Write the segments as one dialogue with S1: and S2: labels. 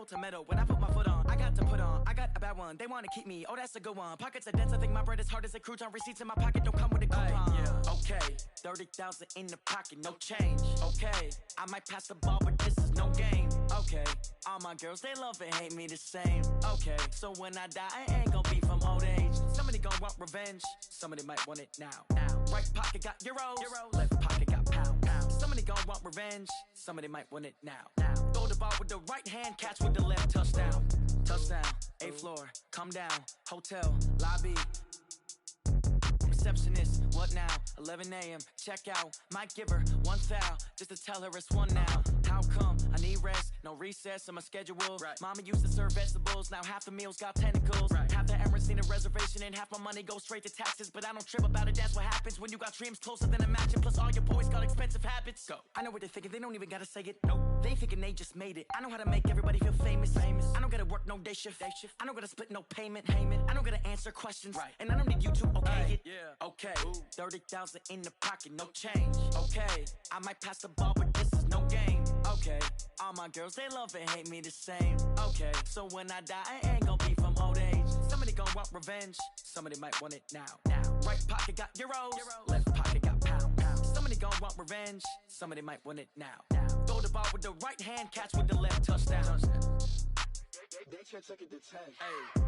S1: to metal. When I put my foot on, I got to put on. I got a bad one, they wanna keep me. Oh, that's a good one. Pockets are dense, I think my bread is hard as a crouton. Receipts in my pocket don't come with a coupon. Yeah. Okay, 30,000 in the pocket, no change. Okay, I might pass the ball, but this is no game. Okay, all my girls, they love and hate me the same. Okay, so when I die, I ain't gonna be from old age. Somebody gonna want revenge, somebody might want it now. Right pocket got euros, left pocket got pound. Somebody gonna want revenge, somebody might want it now. Throw the ball with the right hand, catch with the left, touchdown. Touchdown, 8th floor, come down, hotel, lobby. Receptionist, what now? 11 a.m. Check out. Might give her one foul just to tell her it's one now. How come? I need rest, no recess on my schedule. Right. Mama used to serve vegetables, now half the meals got tentacles. Right. Half the Emirates need a reservation and half my money goes straight to taxes. But I don't trip about it, that's what happens when you got dreams closer than a mansion. Plus all your boys got expensive habits. Go. I know what they're thinking, they don't even gotta say it. Nope. They thinking they just made it. I know how to make everybody feel famous. I don't gotta work no day shift. I don't gotta split no payment. I don't gotta answer questions. Right. And I don't need you to okay it. Yeah. Okay. 30,000 in the pocket, no change. Okay. I might pass the ball, but this is no game. Okay. All my girls, they love and hate me the same. Okay. So when I die, I ain't gonna be from old age. Somebody gonna want revenge, somebody might want it now. Right pocket got euros, left pocket got pound. Somebody gonna want revenge, somebody might want it now. Throw the ball with the right hand, catch with the left, touchdown.
S2: They can't take it to 10.
S1: Hey.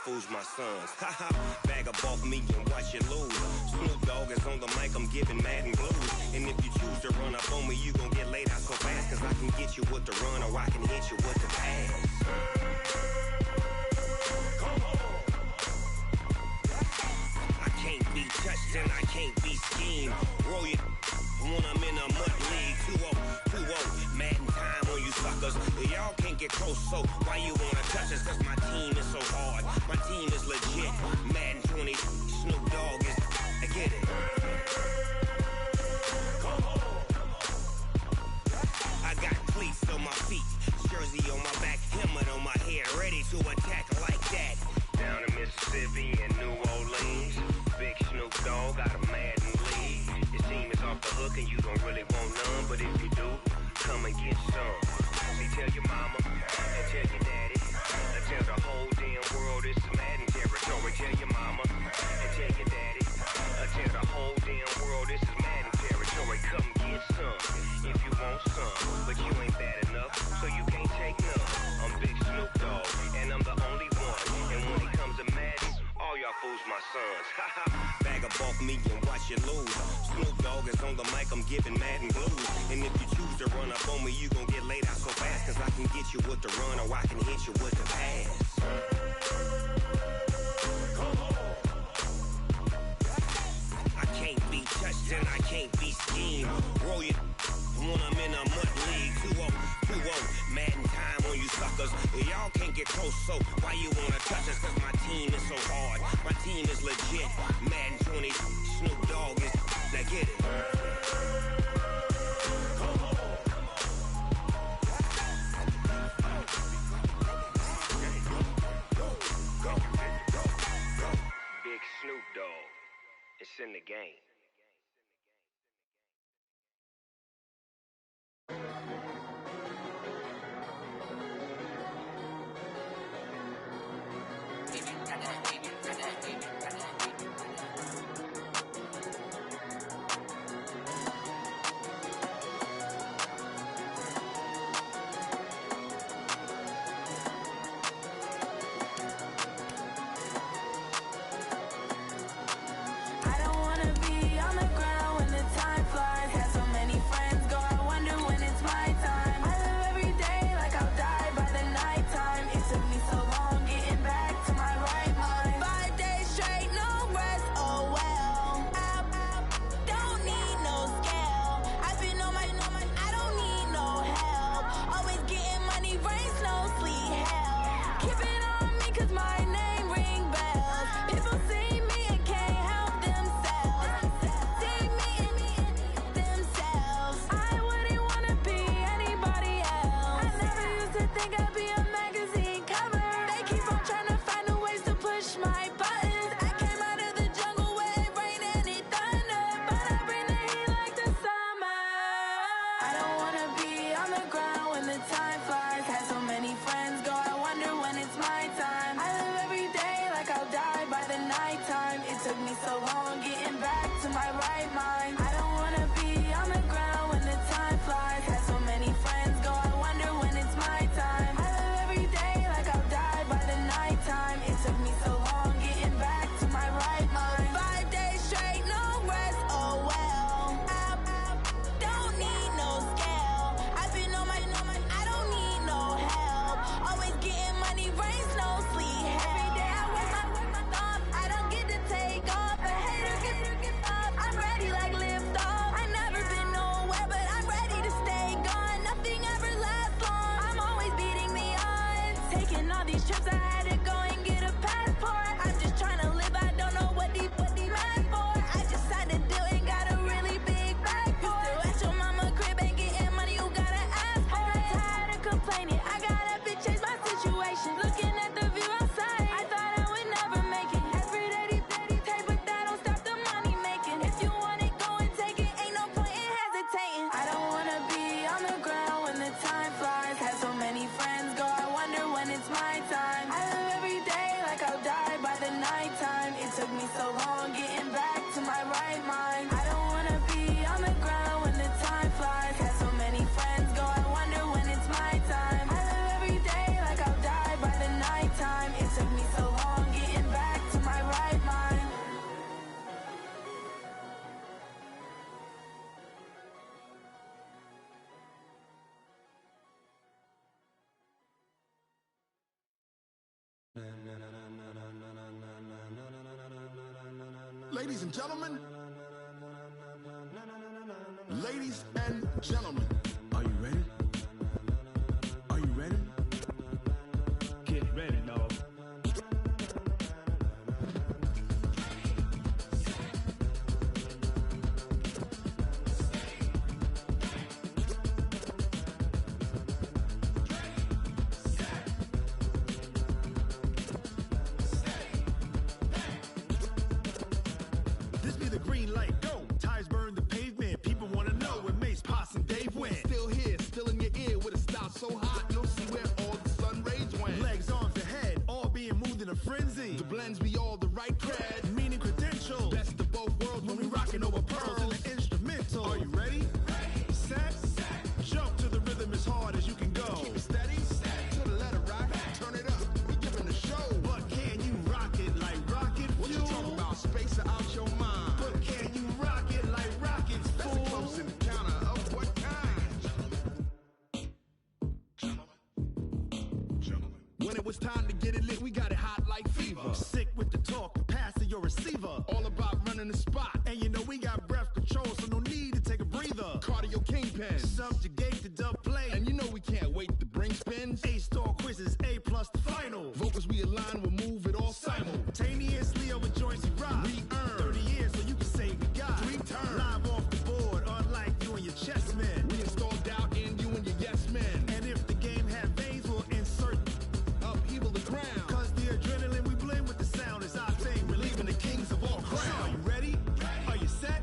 S3: Fools my sons. Haha, bag up off me and watch you lose. Snoop Dogg is on the mic, I'm giving Madden blues. And if you choose to run up on me, you gon' get laid out so fast. Cause I can get you with the run or I can hit you with the pass. Come on. I can't be touched and I can't be schemed. Roll you when I'm in a mud league. 2-0, 2-0, Madden time on you suckers. Y'all can't get close, so why you wanna touch us? Cause my team is so hard. My team is legit. Madden 20, Snoop Dogg is. I get it. Come on. I got cleats on my feet, jersey on my back, helmet on my head, ready to attack like that. Down in Mississippi and New Orleans, Big Snoop Dogg got a Madden lead. Your team is off the hook and you don't really want none, but if you do, come and get some. See, tell your mama and tell your daddy. Tell the whole damn world it's Madden territory. Tell your mama and tell your daddy. Tell the whole damn world this is Madden territory. Come get some if you want some, but you ain't bad enough, so you can't take none. I'm Big Snoop Dogg, and I'm the only one. And when it comes to Madden, all y'all fools my sons. Bag up off me and watch you lose. Snoop Dogg is on the mic, I'm giving Madden blues. And if you choose to run up on me, you gon' get laid out so fast. Cause I can get you with the run or I can hit you with the pass. Come on. I can't be touched and I can't be schemed. Roll you when I'm in a mud league. 2-0, 2-0, Madden time on you suckers. Y'all can't get close, so why you wanna touch us? Cause my team is so hard. My team is legit. Madden 20, Snoop Dogg is. Now get it. Come on. Big Snoop Dogg. It's in the game.
S4: took me so long getting back to my right mind. I don't wanna be on the ground when the time flies. Had so many friends go, I wonder when it's my time. I live every day like I'll die by the nighttime. It took me so long getting back to my right mind. 5 days straight, no rest, oh well. I don't need no scale. I've been on my, I don't need no help. Always getting money, rain, snow, sleet, every day I waste my thoughts. I don't get to take off. A hater get up. I'm ready like lift off. I never been nowhere, but I'm ready to stay gone. Nothing ever lasts long. I'm always beating the odds. Taking all these trips, I had to go and get a passport. I'm just trying to live. I don't know what these mad for. I just signed a deal and got a really big bag for it. Still at your mama crib, ain't getting money. You gotta ask for it. I'm tired of complaining. I gotta change my situation. Looking at the view outside, I thought I would never make it. Every day these take, but that don't stop the money making. If you want it, go and take it. Ain't no point in hesitating. I don't wanna be on the ground when the time flies. Had so many friends go, I wonder when it's my time. I live every day like I'll die by the nighttime. It took me so long getting back to my right mind. I don't wanna be on the ground when the time flies. Had so many friends go, I wonder when it's my time. I live every day like I'll die by the nighttime. It took me so long getting back to my right mind.
S2: Ladies and gentlemen, ladies and gentlemen, are you ready? Are you ready?
S5: Get ready, dog.
S6: This be the green light, go. Tires burn the pavement. People wanna know where Mace, Poss, and Dave went.
S2: Still here, still in your ear with a style so hot, you'll see where all the sun rays went.
S6: Legs, arms, and head, all being moved in a frenzy.
S2: The blends be all the right cred.
S6: Meaning credentials.
S2: Best of both worlds
S6: When we rockin' over pearls in the instrumental.
S2: Are you ready?
S6: Set, jump to the rhythm as hard as you can go.
S2: Keep it steady, to the letter right. Turn it up, we giving the show.
S6: But can you rock it like rocket
S2: What you
S6: fuel?
S2: talking about? Space or out your mind?
S6: But can you rock it like rockets,
S2: That's a
S6: fool?
S2: close encounter of what kind? Gentlemen.
S6: When it was time to get it lit, we got it hot like fever. Sick with the talk, pass to your receiver.
S2: All about running the spot.
S6: And you know we got breath control, so no need to take a breather.
S2: Cardio kingpin.
S6: Subjugate the dub play.
S2: And you know we can't wait to bring spins.
S6: A-star quizzes, A+ the final.
S2: Vocals we align, we'll move it all
S6: Simultaneously over joints we rock.
S2: We earn
S6: 30 years so you can say we got
S2: 3 turns.
S6: Live off the board, unlike you and your chess men.
S2: We install doubt in you and your yes men.
S6: And if the game had veins, we'll insert
S2: Upheaval the ground.
S6: Cause the adrenaline we blend with the sound is our thing. Relieving the kings of all crowns. So are you ready? Are you set?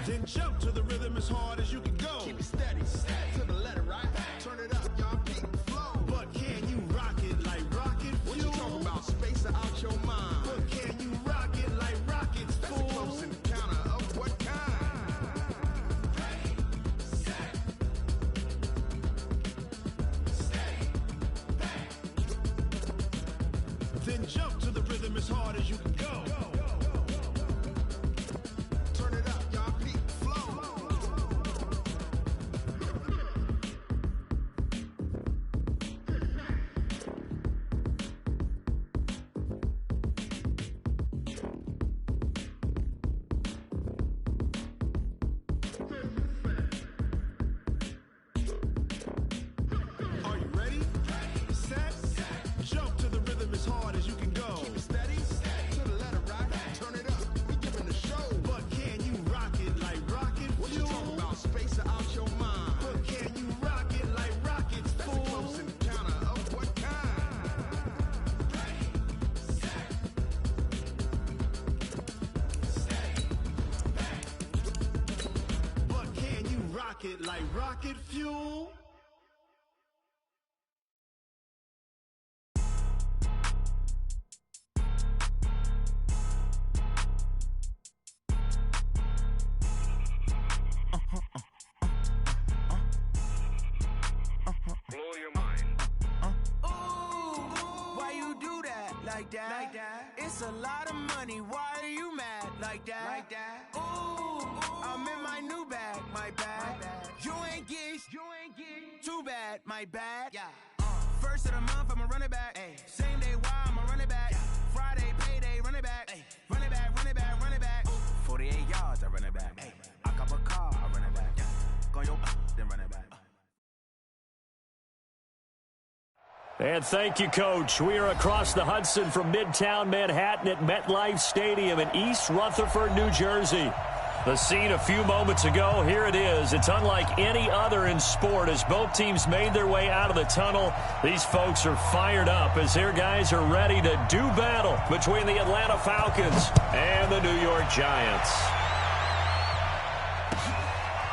S6: Then jump to the rhythm as hard as you can go.
S2: Keep it steady, to the letter right. Turn it up, y'all peak flow.
S6: But can you rock it like rocket
S2: What you
S6: fuel?
S2: talking about? Space or out your mind?
S6: But can you rock it like rockets,
S2: That's a
S6: fool?
S2: close encounter of what kind?
S6: Then jump to the rhythm as hard as you can go.
S2: Turn it up, y'all peak flow.
S6: Are you ready? Set, jump to the rhythm as hard as you can go.
S2: Keep it steady, to the letter right. Turn it up, we giving the show.
S6: But can you rock it like rocket
S2: What you
S6: fuel?
S2: talking about? Space or out your mind?
S6: But can you rock it like rockets,
S2: That's a
S6: fool?
S2: close encounter of what kind?
S6: But can you rock it like rocket fuel?
S7: like that. It's a lot of money, why are you mad like that? Ooh, I'm in my new bag, my bad. You ain't getting too bad, my bad. First of the month, I'ma run it back. Same day, why I'ma run it back. Friday, payday, run it back. Run it back, run it back, run it back. 48 yards, I run it back. I cop a car, I run it back. Go your then run it back.
S8: And thank you, Coach. We are across the Hudson from Midtown Manhattan at MetLife Stadium in East Rutherford, New Jersey. The scene a few moments ago, here it is. It's unlike any other in sport as both teams made their way out of the tunnel. These folks are fired up as their guys are ready to do battle between the Atlanta Falcons and the New York Giants.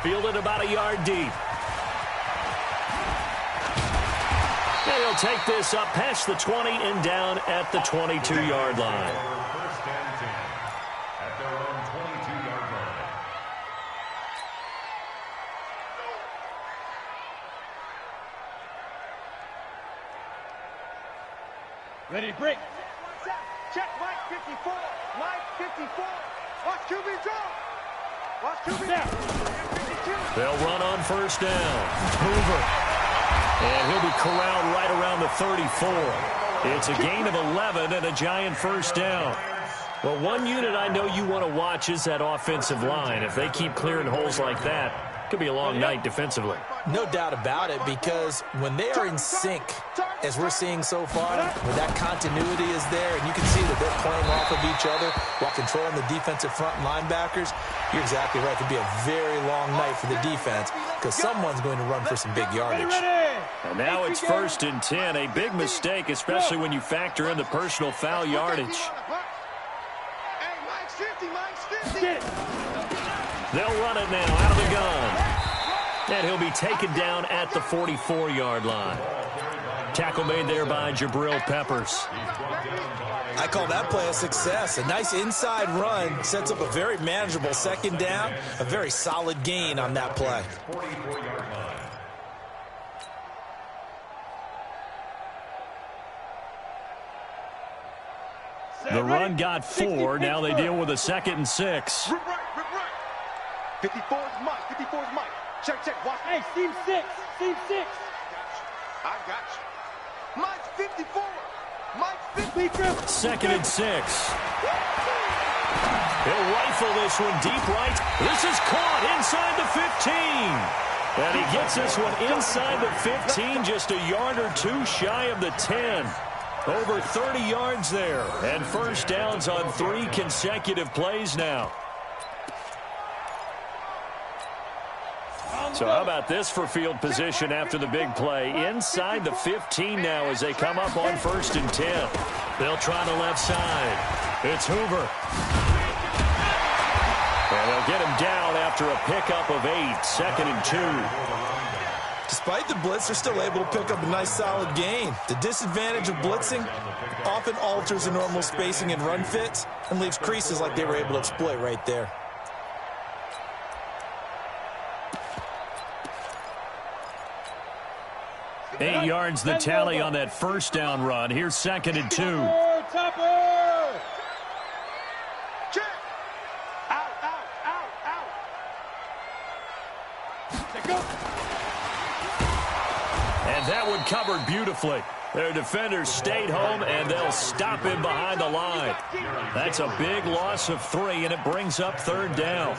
S8: Fielded about a yard deep. And he'll take this up past the 20 and down at the 22-yard line.
S9: First and 10 at their own 22-yard line.
S5: Ready to break.
S10: Check Mike 54. Mike 54. Watch QB draw. Watch QB down.
S8: They'll run on first down. Hoover. And he'll be corralled right around the 34. It's a gain of 11 and a Giant first down. Well, one unit I know you want to watch is that offensive line. If they keep clearing holes like that, it could be a long night defensively.
S11: No doubt about it, because when they are in sync, as we're seeing so far, when that continuity is there, and you can see that they're playing off of each other while controlling the defensive front linebackers, you're exactly right. It could be a very long night for the defense because someone's going to run for some big yardage.
S8: And now it's first and 10. A big mistake, especially when you factor in the personal foul yardage.
S10: Hey, Mike's 50, Mike's 50.
S8: They'll run it now out of the gun. And he'll be taken down at the 44-yard line. Tackle made there by Jabril Peppers.
S11: I call that play a success. A nice inside run sets up a very manageable second down, a very solid gain on that play.
S9: 44-yard line.
S8: The run got 4. Now they deal with a 2nd and 6.
S10: Rip right. 54 is Mike. 54 is Mike. Check. Watch.
S5: Hey, seam 6. Seam 6.
S10: I got you. Mike's 54. Mike's 54.
S8: 2nd and 6. He'll rifle this one deep right. This is caught inside the 15. And he gets this one inside the 15, just a yard or two shy of the 10. Over 30 yards there. And first downs on 3 consecutive plays now. So how about this for field position after the big play? Inside the 15 now as they come up on first and 10. They'll try the left side. It's Hoover. And they'll get him down after a pickup of 8. 2nd and 2.
S11: Despite the blitz, they're still able to pick up a nice solid gain. The disadvantage of blitzing often alters the normal spacing and run fits and leaves creases like they were able to exploit right there.
S8: Eight yards the tally on that first down run. Here's 2nd and 2.
S5: Topper!
S10: Check. Out.
S5: Go.
S8: And that one covered beautifully. Their defenders stayed home, and they'll stop him behind the line. That's a big loss of 3, and it brings up 3rd down.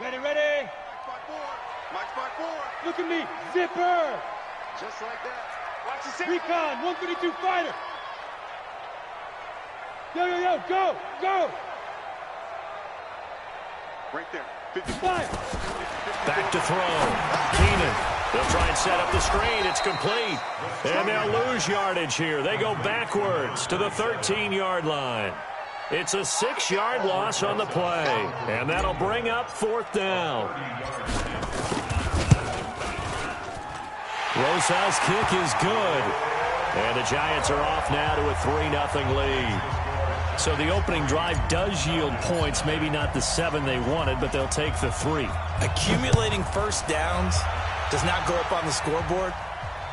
S5: Ready.
S10: Mike's by 4.
S5: Look at me. Zipper.
S10: Just like that. Watch the set.
S5: Recon. 132 fighter. Yo. Go.
S10: Right there. 55.
S8: Back to throw. Keenan. They'll try and set up the screen. It's complete. And they'll lose yardage here. They go backwards to the 13-yard line. It's a 6-yard loss on the play. And that'll bring up 4th down. Rosas' kick is good. And the Giants are off now to a 3-0 lead. So the opening drive does yield points. Maybe not the 7 they wanted, but they'll take the 3.
S11: Accumulating first downs does not go up on the scoreboard,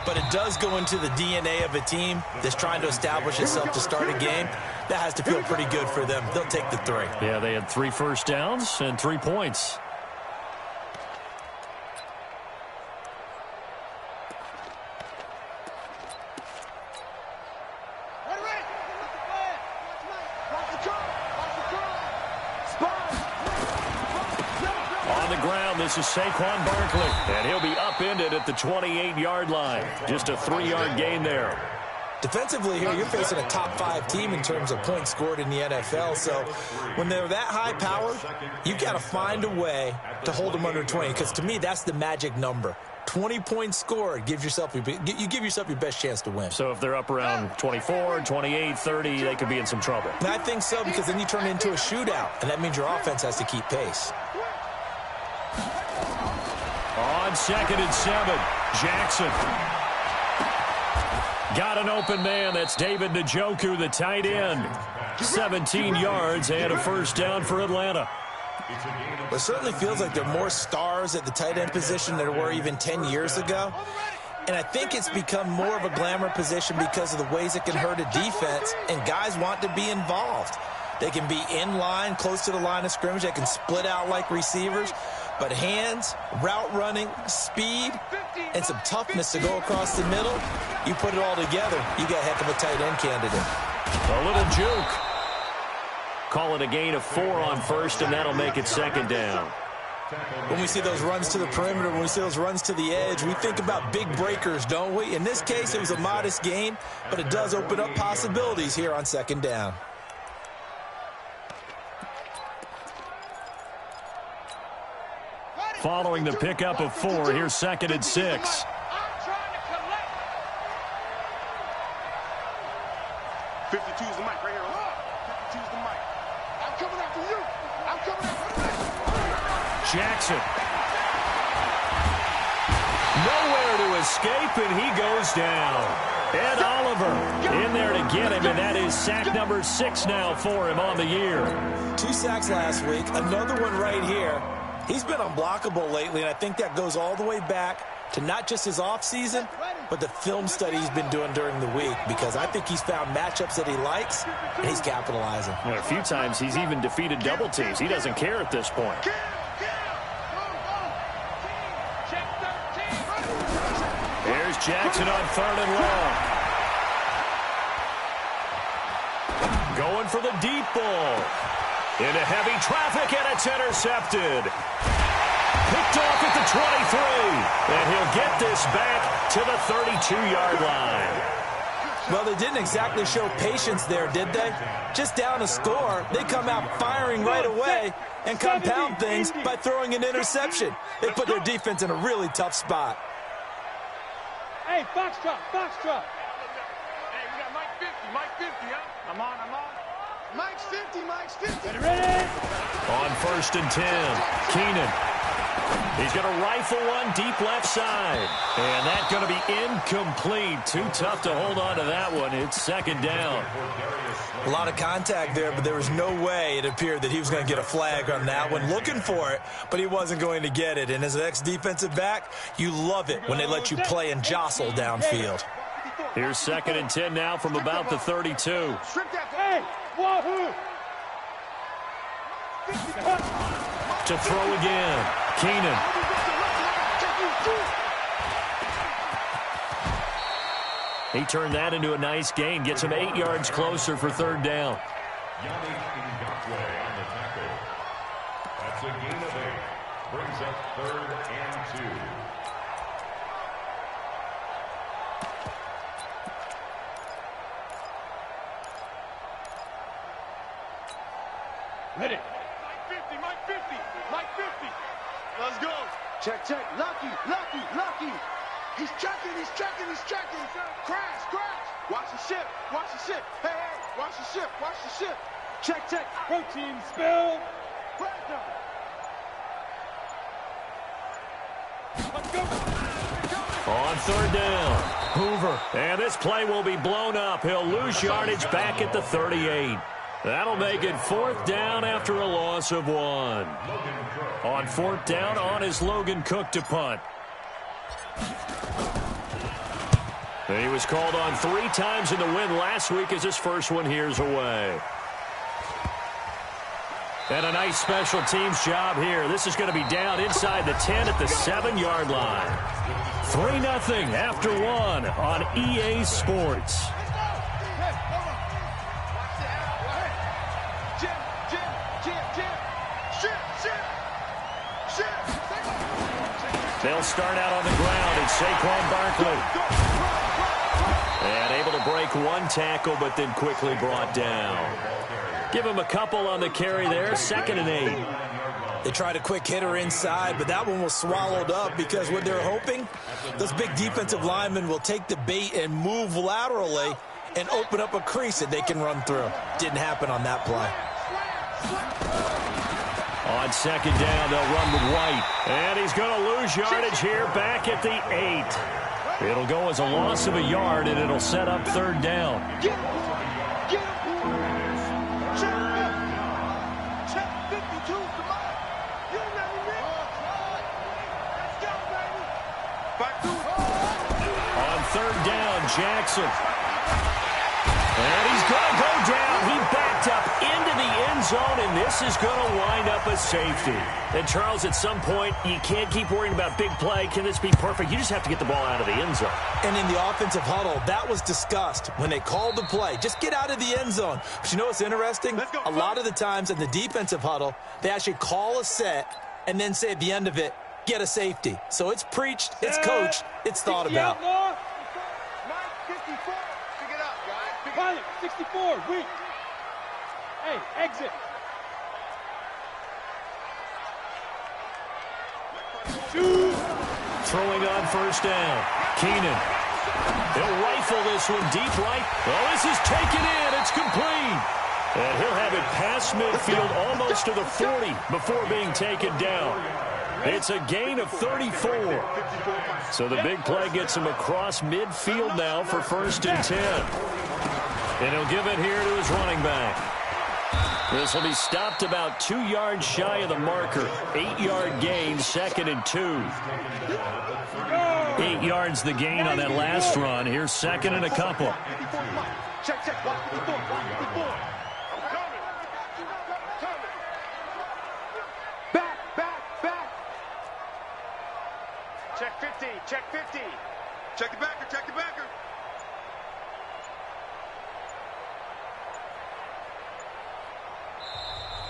S11: but it does go into the DNA of a team that's trying to establish itself to start a game. That has to feel pretty good for them. They'll take the 3.
S8: Yeah, they had 3 first downs and 3 points. This is Saquon Barkley, and he'll be upended at the 28-yard line. Just a 3-yard gain there.
S11: Defensively here, you're facing a top 5 team in terms of points scored in the NFL. So when they're that high powered, you got to find a way to hold them under 20, because to me, that's the magic number. 20 points scored, you give yourself your best chance to win.
S8: So if they're up around 24, 28, 30, they could be in some trouble.
S11: And I think so, because then you turn it into a shootout, and that means your offense has to keep pace.
S8: On 2nd and 7, Jackson. Got an open man. That's David Njoku, the tight end. 17 yards and a first down for Atlanta.
S11: Well, it certainly feels like there are more stars at the tight end position than there were even 10 years ago. And I think it's become more of a glamour position because of the ways it can hurt a defense, and guys want to be involved. They can be in line, close to the line of scrimmage. They can split out like receivers. But hands, route running, speed, and some toughness to go across the middle, you put it all together, you got a heck of a tight end candidate.
S8: A little juke. Call it a gain of 4 on first, and that'll make it 2nd down.
S11: When we see those runs to the perimeter, when we see those runs to the edge, we think about big breakers, don't we? In this case, it was a modest gain, but it does open up possibilities here on 2nd down.
S8: Following the pickup of 4, here's 2nd and 6.
S2: 52's the mic right here. 52's the mic. I'm coming after you. I'm coming after you.
S8: Jackson. Nowhere to escape, and he goes down. Ed Oliver in there to get him, and that is sack number 6 now for him on the year.
S11: 2 sacks last week, another one right here. He's been unblockable lately, and I think that goes all the way back to not just his offseason, but the film study he's been doing during the week, because I think he's found matchups that he likes, and he's capitalizing.
S8: A few times he's even defeated double teams. He doesn't care at this point. Here's Jackson on 3rd and long. Going for the deep ball. Into heavy traffic, and it's intercepted. Picked off at the 23. And he'll get this back to the 32-yard line.
S11: Well, they didn't exactly show patience there, did they? Just down a score, they come out firing right away and compound things by throwing an interception. They put their defense in a really tough spot.
S5: Hey, Foxtrot, Foxtrot.
S2: Hey, we got Mike 50, Mike 50, huh? I'm on. Mike's 50, Mike's 50.
S5: Ready?
S8: On 1st and 10, Keenan. He's going to rifle one deep left side. And that's going to be incomplete. Too tough to hold on to that one. It's 2nd down.
S11: A lot of contact there, but there was no way it appeared that he was going to get a flag on that one. Looking for it, but he wasn't going to get it. And as an ex-defensive back, you love it when they let you play and jostle downfield.
S8: Here's 2nd and 10 now from about the 32.
S5: Hey, wahoo!
S8: To throw again, Keenan. He turned that into a nice gain, gets him 8 yards closer for 3rd down.
S9: Yannick Ngakoue on the tackle. That's a gain of 8. Brings up 3rd and 2.
S5: Ready.
S2: Mike 50, Mike 50, Mike 50. Let's go. Check. Lucky. He's checking. Crash. Watch the ship. Hey, watch the ship. Check.
S5: Protein spill. Let's go.
S8: On 3rd down, Hoover. And this play will be blown up. He'll lose yardage back at the 38. That'll make it 4th down after a loss of 1. On 4th down, on is Logan Cook to punt. And he was called on 3 times in the win last week as his first one here's away. And a nice special teams job here. This is going to be down inside the 10 at the 7-yard line. 3-0 after 1 on EA Sports. They'll start out on the ground. It's Saquon Barkley. And able to break 1 tackle, but then quickly brought down. Give him a couple on the carry there. 2nd and 8.
S11: They tried a quick hitter inside, but that one was swallowed up because what they're hoping, those big defensive linemen will take the bait and move laterally and open up a crease that they can run through. Didn't happen on that play.
S8: On 2nd down, they'll run with White. And he's going to lose yardage here back at the 8. It'll go as a loss of a yard, and it'll set up 3rd down. On 3rd down, Jackson. And he's going to go down. He backed up into the end zone, and this is going to wind up a safety. And, Charles, at some point, you can't keep worrying about big play. Can this be perfect? You just have to get the ball out of the end zone.
S11: And in the offensive huddle, that was discussed when they called the play. Just get out of the end zone. But you know what's interesting? A lot of the times in the defensive huddle, they actually call a set and then say at the end of it, get a safety. So it's preached, it's coached, it's thought about.
S5: 64, weak. Hey, exit.
S8: Throwing on 1st down. Keenan. He'll rifle this one deep right. Oh, this is taken in. It's complete. And he'll have it past midfield almost to the 40 before being taken down. It's a gain of 34. So the big play gets him across midfield now for 1st and 10. And he'll give it here to his running back. This will be stopped about 2 yards shy of the marker. 8-yard gain, 2nd and 2. 8 yards the gain on that last run. Here's 2nd and a couple.
S10: Check, check. Watch 54. Back. Check 50. Check 50. Check the backer. Check the backer.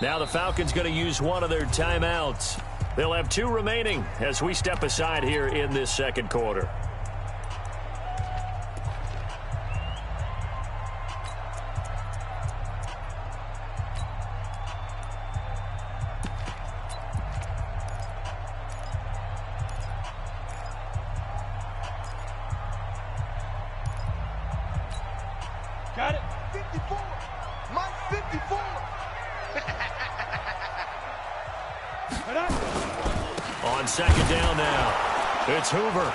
S8: Now the Falcons going to use one of their timeouts. They'll have 2 remaining as we step aside here in this 2nd quarter.
S5: Got it.
S10: 54. Mike 54.
S8: On 2nd down now, it's Hoover.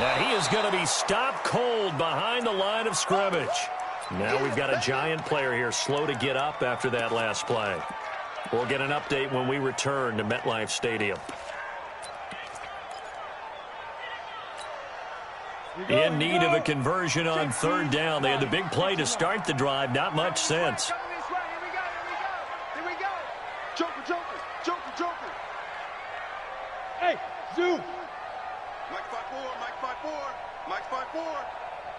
S8: And he is going to be stopped cold behind the line of scrimmage. Now we've got a giant player here slow to get up after that last play. We'll get an update when we return to MetLife Stadium. In need of a conversion on 3rd down. They had the big play to start the drive. Not much sense.
S10: Here we go. Joker.
S5: Hey, Zoo.
S10: Mike 5'4. Mike 5'4.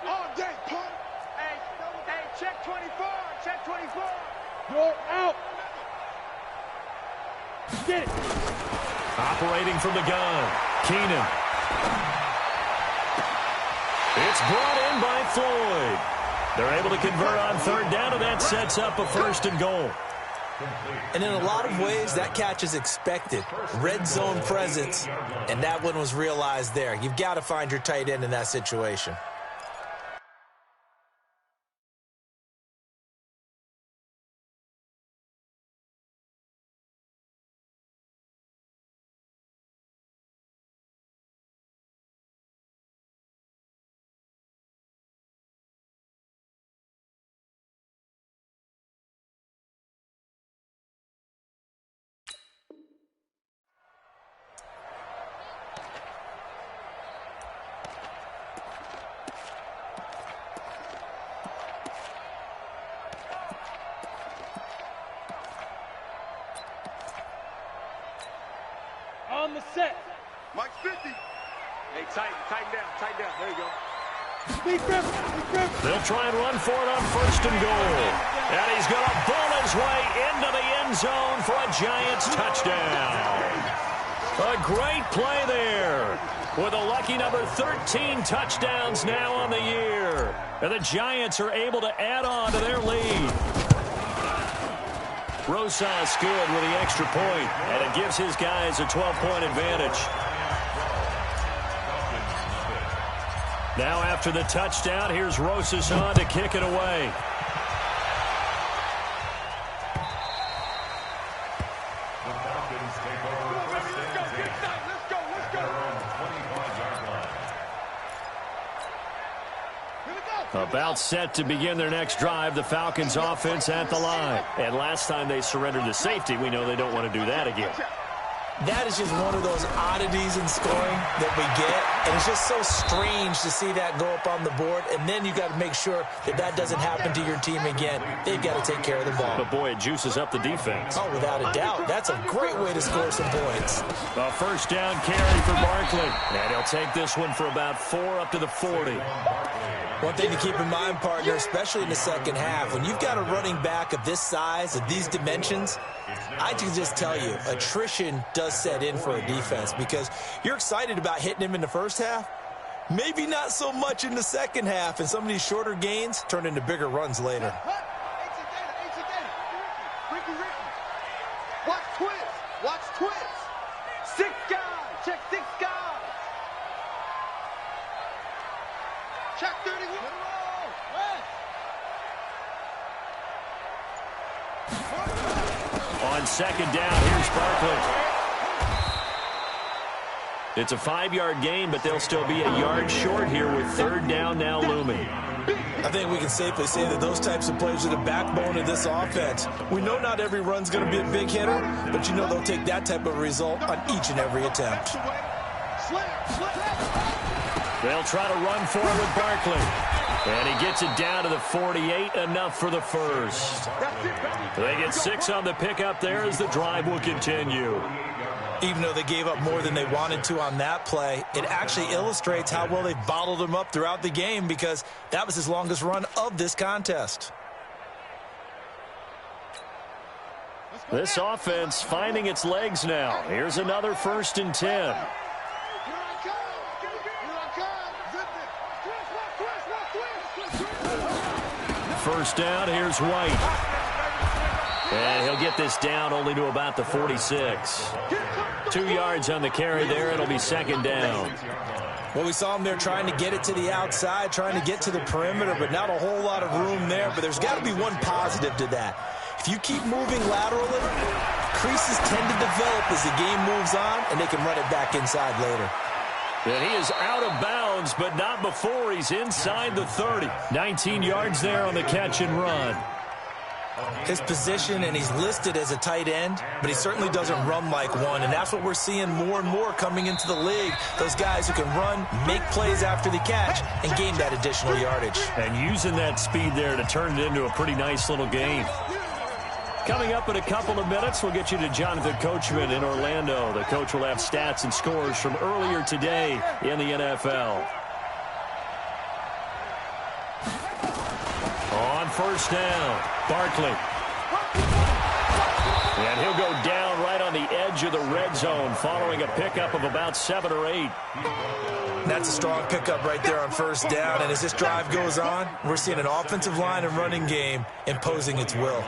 S10: All day, punt. Hey, check 24. Check 24.
S5: You're out. Get it.
S8: Operating from the gun, Keenan. It's brought in by Floyd. They're able to convert on 3rd down, and that sets up a 1st and goal.
S11: And in a lot of ways, that catch is expected. Red zone presence, and that one was realized there. You've got to find your tight end in that situation.
S5: the set.
S2: Mike's 50. Hey, tighten down. There you go.
S8: They'll try and run for it on 1st and goal. And he's going to bull his way into the end zone for a Giants touchdown. A great play there with a lucky number 13 touchdowns now on the year. And the Giants are able to add on to their lead. Rosas good with the extra point, and it gives his guys a 12-point advantage. Now after the touchdown, here's Rosas on to kick it away.
S9: The Falcons take over first and 10.
S2: Let's go.
S9: They're on the 25-yard line.
S8: About set to begin their next drive, the Falcons offense at the line. And last time they surrendered to safety, we know they don't want to do that again.
S11: That is just one of those oddities in scoring that we get, and it's just so strange to see that go up on the board, and then you got to make sure that that doesn't happen to your team again. They've got to take care of the ball.
S8: But, boy, it juices up the defense.
S11: Oh, without a doubt. That's a great way to score some points.
S8: A first down carry for Barkley, and he'll take this one for about 4 up to the 40.
S11: One thing to keep in mind, partner, especially in the second half, when you've got a running back of this size, of these dimensions, I can just tell you, attrition does set in for a defense because you're excited about hitting him in the first half. Maybe not so much in the second half, and some of these shorter gains turn into bigger runs later.
S2: Watch twist. 6 guys. Check 6 guys. Check 31.
S8: On second down, here's Barkley. It's a 5-yard gain, but they'll still be a yard short here with 3rd down now looming.
S11: I think we can safely say that those types of plays are the backbone of this offense. We know not every run's going to be a big hitter, but you know they'll take that type of result on each and every attempt.
S8: They'll try to run for it with Barkley. And he gets it down to the 48, enough for the first. They get 6 on the pickup there as the drive will continue.
S11: Even though they gave up more than they wanted to on that play, it actually illustrates how well they bottled them up throughout the game because that was his longest run of this contest.
S8: This offense finding its legs now. Here's another 1st and 10. First down, here's White. And he'll get this down only to about the 46. 2 yards on the carry there. It'll be 2nd down.
S11: Well, we saw him there trying to get it to the outside, trying to get to the perimeter, but not a whole lot of room there. But there's got to be one positive to that. If you keep moving laterally, creases tend to develop as the game moves on, and they can run it back inside later.
S8: And he is out of bounds, but not before he's inside the 30. 19 yards there on the catch and run.
S11: His position, and he's listed as a tight end, but he certainly doesn't run like one, and that's what we're seeing more and more coming into the league. Those guys who can run, make plays after the catch, and gain that additional yardage.
S8: And using that speed there to turn it into a pretty nice little gain. Coming up in a couple of minutes, we'll get you to Jonathan Coachman in Orlando. The coach will have stats and scores from earlier today in the NFL. On first down, Barkley. And he'll go down right on the edge of the red zone following a pickup of about 7 or 8.
S11: That's a strong pickup right there on first down. And as this drive goes on, we're seeing an offensive line and running game imposing its will.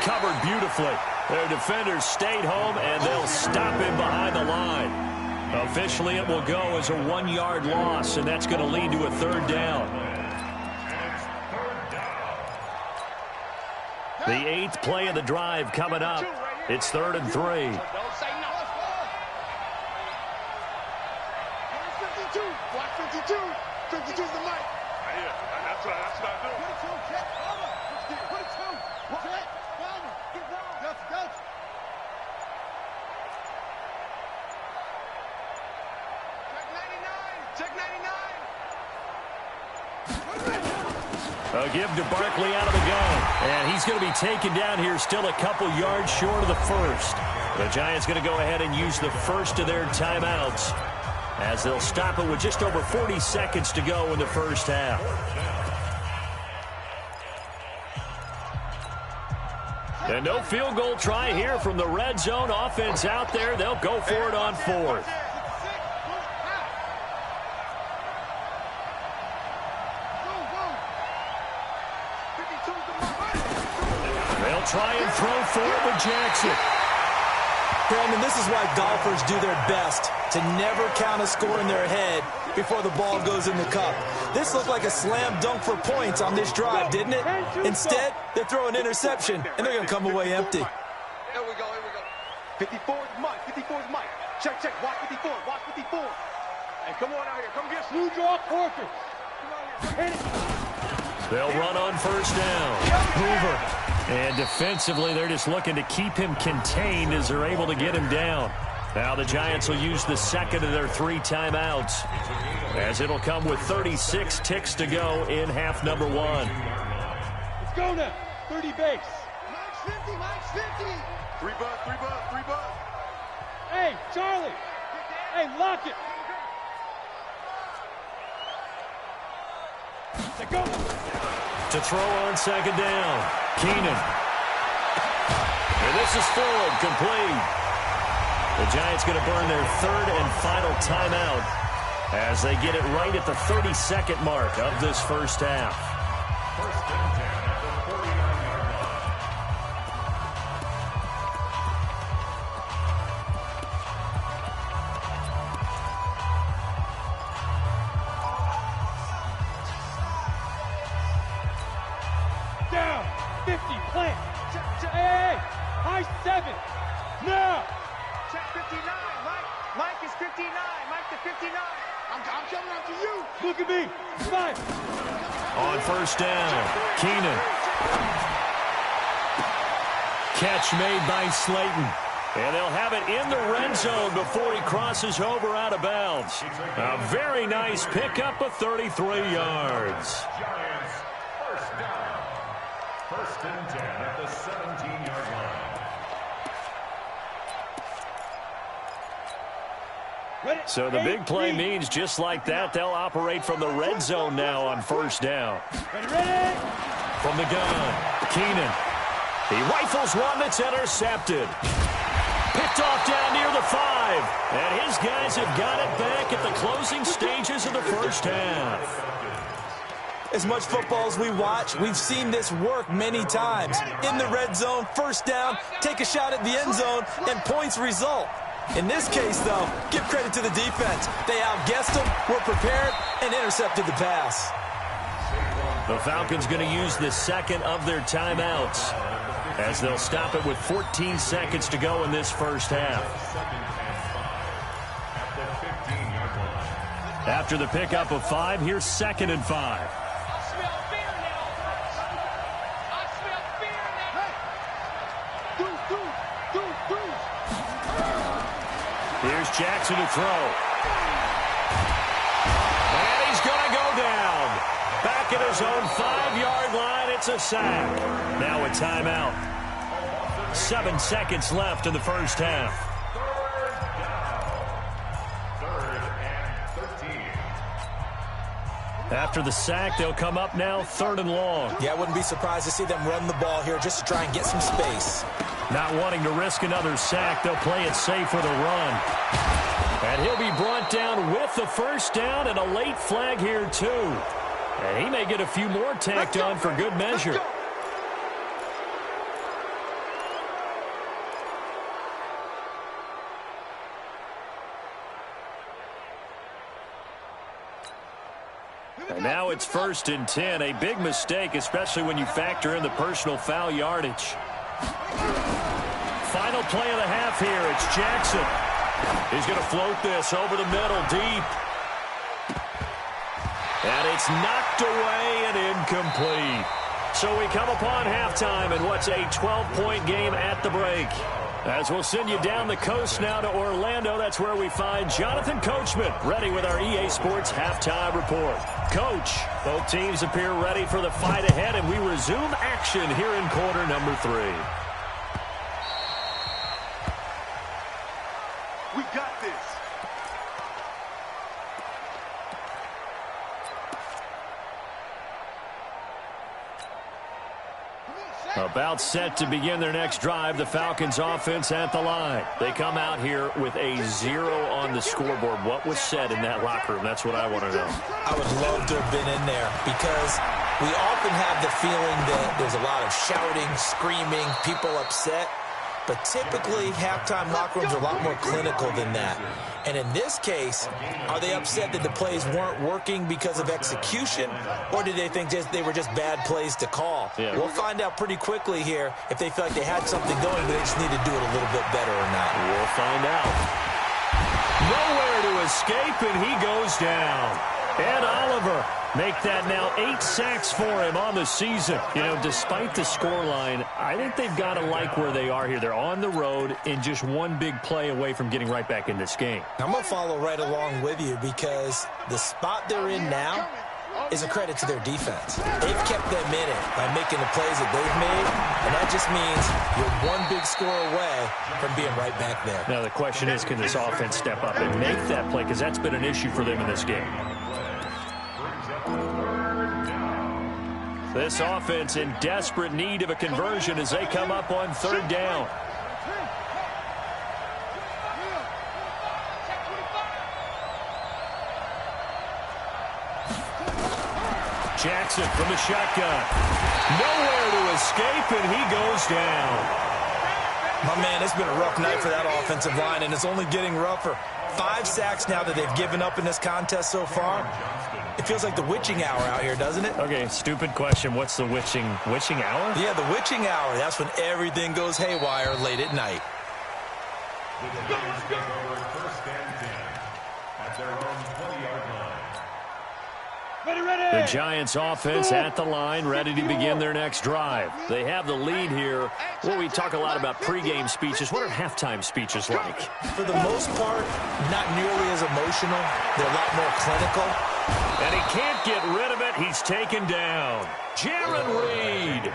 S8: Covered beautifully. Their defenders stayed home, and they'll stop him behind the line. Officially, it will go as a 1-yard loss, and that's going to lead to a 3rd down. The 8th play of the drive coming up. It's 3rd and 3.
S2: Watch 52. 52's the mic. That's what I'm doing.
S8: A give to Barkley out of the gun. And he's going to be taken down here still a couple yards short of the first. The Giants going to go ahead and use the first of their timeouts as they'll stop it with just over 40 seconds to go in the first half. And no field goal try here from the red zone. Offense out there. They'll go for it on fourth. They'll try and throw for it with Jackson.
S11: Brandon, this is why golfers do their best to never count a score in their head before the ball goes in the cup. This looked like a slam dunk for points on this drive, didn't it? Instead, they throw an interception, and they're going to come away empty.
S10: Here we go, here we go. 54 is Mike, 54 is Mike. Check, check, watch 54, watch 54. Hey, come on out here, come get
S5: Blue draw Porter. Hit it.
S8: They'll run on first down. Hoover. And defensively, they're just looking to keep him contained as they're able to get him down. Now the Giants will use the second of their 3 timeouts, as it'll come with 36 ticks to go in half number 1.
S5: Let's go now. 30 base.
S2: Mike's 50, Mike's 50.
S10: 3 buzz, 3 buzz, 3 buzz.
S5: Hey, Charlie. Hey, lock it. Let's go.
S8: To throw on second down, Keenan. And this is forward, complete. The Giants going to burn their 3rd and final timeout as they get it right at the 32nd mark of this first half.
S9: First and 10 at the 49-yard line.
S5: Down. 50. Plant. Hey. High 7. Now.
S2: Check 59, Mike. Mike is 59. Mike to 59. I'm coming after you.
S5: Look at me. 5.
S8: On first down, Keenan. Catch made by Slayton. And they'll have it in the red zone before he crosses over out of bounds. A very nice pickup of 33 yards.
S9: Giants, first down. First and 10 at the 17-yard line.
S8: So the big play means just like that, they'll operate from the red zone now on first down.
S5: Ready?
S8: From the gun, Keenan. He rifles one that's intercepted. Picked off down near the 5. And his guys have got it back at the closing stages of the first half.
S11: As much football as we watch, we've seen this work many times. In the red zone, first down, take a shot at the end zone, and points result. In this case, though, give credit to the defense. They outguessed them, were prepared, and intercepted the pass.
S8: The Falcons going to use the second of their timeouts as they'll stop it with 14 seconds to go in this first half. After the pickup of 5, here's 2nd and 5. Here's Jackson to throw. And he's going to go down. Back at his own 5-yard line, it's a sack. Now a timeout. 7 seconds left in the first half.
S9: Third and 13.
S8: After the sack, they'll come up now 3rd and long.
S11: Yeah, I wouldn't be surprised to see them run the ball here just to try and get some space.
S8: Not wanting to risk another sack, they'll play it safe with a run. And he'll be brought down with the first down and a late flag here, too. And he may get a few more tacked on for good measure. And now it's 1st and 10. A big mistake, especially when you factor in the personal foul yardage. Final play of the half here. It's Jackson. He's going to float this over the middle deep. And it's knocked away and incomplete. So we come upon halftime in what's a 12-point game at the break. As we'll send you down the coast now to Orlando, that's where we find Jonathan Coachman, ready with our EA Sports Halftime Report. Coach, both teams appear ready for the fight ahead, and we resume action here in quarter number 3.
S2: We got this.
S8: About set to begin their next drive, the Falcons offense at the line. They come out here with a 0 on the scoreboard. What was said in that locker room? That's what I want to know.
S11: I would love to have been in there because we often have the feeling that there's a lot of shouting, screaming, people upset. But typically, halftime locker rooms are a lot more clinical than that. And in this case, are they upset that the plays weren't working because of execution, or did they think they were just bad plays to call?
S8: Yeah.
S11: We'll find out pretty quickly here if they feel like they had something going, but they just need to do it a little bit better or not.
S8: We'll find out. Nowhere to escape, and he goes down. Ed Oliver make that now 8 sacks for him on the season. You know, despite the scoreline, I think they've got to like where they are here. They're on the road and just one big play away from getting right back in this game.
S11: I'm going to follow right along with you because the spot they're in now is a credit to their defense. They've kept them in it by making the plays that they've made, and that just means you're one big score away from being right back there.
S8: Now the question is, can this offense step up and make that play? Because that's been an issue for them in this game. This offense in desperate need of a conversion as they come up on 3rd down. Jackson from the shotgun. Nowhere to escape, and he goes down.
S11: My man, it's been a rough night for that offensive line, and it's only getting rougher. 5 sacks now that they've given up in this contest so far. It feels like the witching hour out here, doesn't it?
S8: Okay, stupid question. What's the witching hour?
S11: Yeah, the witching hour. That's when everything goes haywire late at night.
S8: The Giants offense at the line, ready to begin their next drive. They have the lead here. Well, we talk a lot about pregame speeches. What are halftime speeches like?
S11: For the most part, not nearly as emotional. They're a lot more clinical.
S8: And he can't get rid of it. He's taken down. Jaron Reed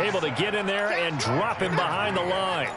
S8: able to get in there and drop him behind the line.